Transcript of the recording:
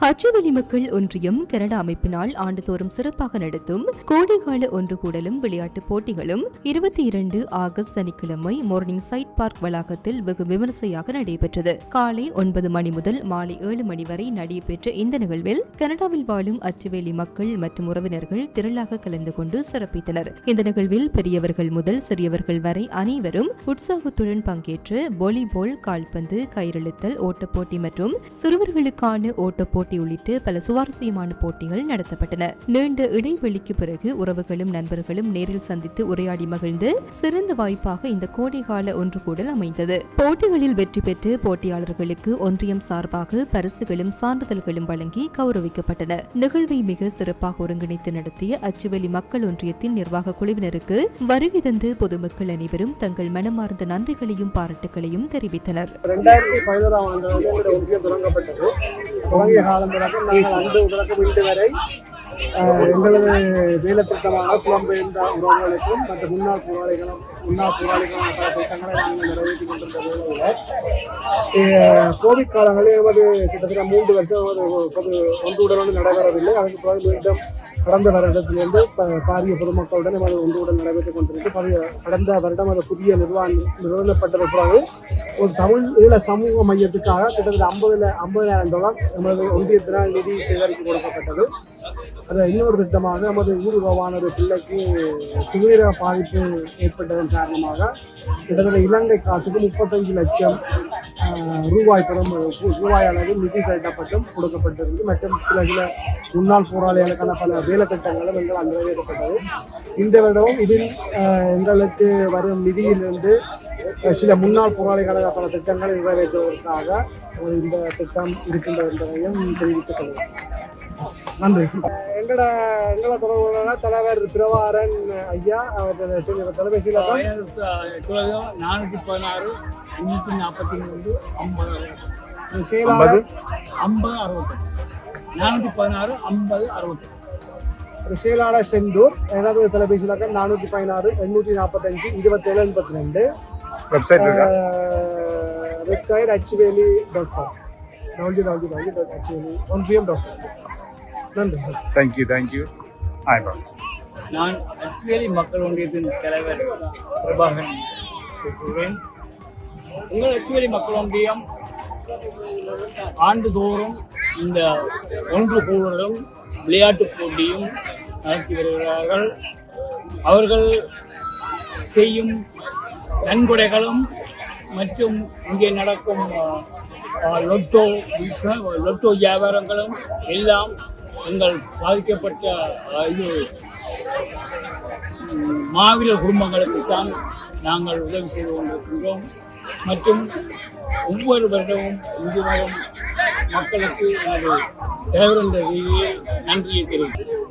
அச்சுவெளி மக்கள் ஒன்றியம் கனடா அமைப்பினால் ஆண்டுதோறும் சிறப்பாக நடத்தும் கோடைகால ஒன்று கூடலும் விளையாட்டுப் போட்டிகளும் 22 ஆகஸ்ட் சனிக்கிழமை மார்னிங் சைட் பார்க் வளாகத்தில் வெகு விமரிசையாக நடைபெற்றது. காலை 9 மணி முதல் மாலை 7 மணி வரை நடைபெற்ற இந்த நிகழ்வில் கனடாவில் வாழும் அச்சுவேலி மக்கள் மற்றும் உறவினர்கள் திரளாக கலந்து கொண்டு சிறப்பித்தனர். இந்த நிகழ்வில் பெரியவர்கள் முதல் சிறியவர்கள் வரை அனைவரும் உற்சாகத்துடன் பங்கேற்று வாலிபால், கால்பந்து, கயிறெழுத்தல், ஓட்டப்போட்டி மற்றும் சிறுவர்களுக்கான ஓட்டப்போட்டி உள்ளிட்ட பல சுவாரஸ்யமான போட்டிகள் நடத்தப்பட்டன. நீண்ட இடைவெளிக்கு பிறகு உறவுகளும் நண்பர்களும் நேரில் சந்தித்து உரையாடி மகிழ்ந்து சிறந்த வாய்ப்பாக இந்த கோடைகால ஒன்று கூடல் அமைந்தது. போட்டிகளில் வெற்றி பெற்று போட்டியாளர்களுக்கு ஒன்றியம் சார்பாக பரிசுகளும் சான்றிதழ்களும் வழங்கி கௌரவிக்கப்பட்டன. நிகழ்வை மிக சிறப்பாக ஒருங்கிணைத்து நடத்திய அச்சுவேலி மக்கள் ஒன்றியத்தின் நிர்வாக குழுவினருக்கு வருகை தந்து பொதுமக்கள் அனைவரும் தங்கள் மனமார்ந்த நன்றிகளையும் பாராட்டுகளையும் தெரிவித்தனர். 2011ஆம் ஆண்டு ஒன்றியம் தொடங்கப்பட்டது. தொடங்கிய காலம் தொடக்கம் நாங்கள் அன்று தொடக்கம் இன்று வரை எங்களது வேலை திட்டமான புலம்பெயர்ந்த உறவுகளுக்கும் மற்ற முன்னாள் போராளிகளும் பல திட்டங்களை நாங்கள் நிறைவேற்றி கொண்டிருந்த வேளையில் கோவிட் காலங்களில் எமது கிட்டத்தட்ட 3 வருஷம் ஒன்றுடன் நடைபெறவில்லை. அதுக்கு பிறகு மீண்டும் கடந்த வருடத்திலிருந்து பாரிய பொதுமக்களுடன் எமது ஒன்றுடன் நடைபெற்றுக் கொண்டிருக்கு. கடந்த வருடம் அது புதிய நிறுவனப்பட்டது பிறகு ஒரு தமிழ் ஈழ சமூக மையத்துக்காக கிட்டத்தட்ட $50,000 எமது ஒன்றியத்தினால் நிதி சேகரித்து கொடுக்கப்பட்டது. அது இன்னொரு திட்டமாக நமது ஊடுருவான ஒரு பிள்ளைக்கு சிறுநீரக பாதிப்பு ஏற்பட்டதன் காரணமாக கிட்டத்தட்ட இலங்கை காசுக்கு 35 லட்சம் ரூபாய் அளவில் நிதி திரட்டப்பட்டும் கொடுக்கப்பட்டிருந்து மற்றும் சில முன்னாள் போராளிகளுக்கான பல வேலை திட்டங்களும் எங்களால் நிறைவேற்றப்பட்டது. இந்த வருடமும் இதில் எங்களுக்கு வரும் நிதியிலிருந்து சில முன்னாள் போராளிகளுக்கான பல திட்டங்களை நிறைவேற்றுவதற்காக இந்த திட்டம் இருக்கின்ற என்பதையும் தெரிவித்துக் கொள்கிறேன். நன்றி. எங்களோட தொடர்புள்ள தலைவர் பிரபாகரன் ஐயா அவர் தொலைபேசியில் 416 543 50 செயலாளர் 416 50 68 செயலாளர் செந்தூர். எனது தொலைபேசியில் 416 845 27 82. Website achuveli.com www.achuveli.com. நன்றி. தேங்க்யூ. நான் அச்சுவேலி மக்கள் ஒன்றியத்தின் தலைவர் பிரபாகரன் பேசுகிறேன். உங்கள் அச்சுவேலி மக்கள் ஒன்றியம் ஆண்டுதோறும் இந்த ஒன்று கூடலும் விளையாட்டுப் போட்டியும் நடத்தி வருகிறார்கள். அவர்கள் செய்யும் நன்கொடைகளும் மற்றும் இங்கே நடக்கும் லொட்டோ வியாபாரங்களும் எல்லாம் எங்கள் பாதிக்கப்பட்ட மாவீரர் குடும்பங்களுக்குத்தான் நாங்கள் உதவி செய்து கொண்டிருக்கின்றோம். மற்றும் ஒவ்வொரு வருடமும் இங்கு வரும் மக்களுக்கு எனது தலைவர் என்ற ரீதியில் நன்றியை தெரிவிக்கிறேன்.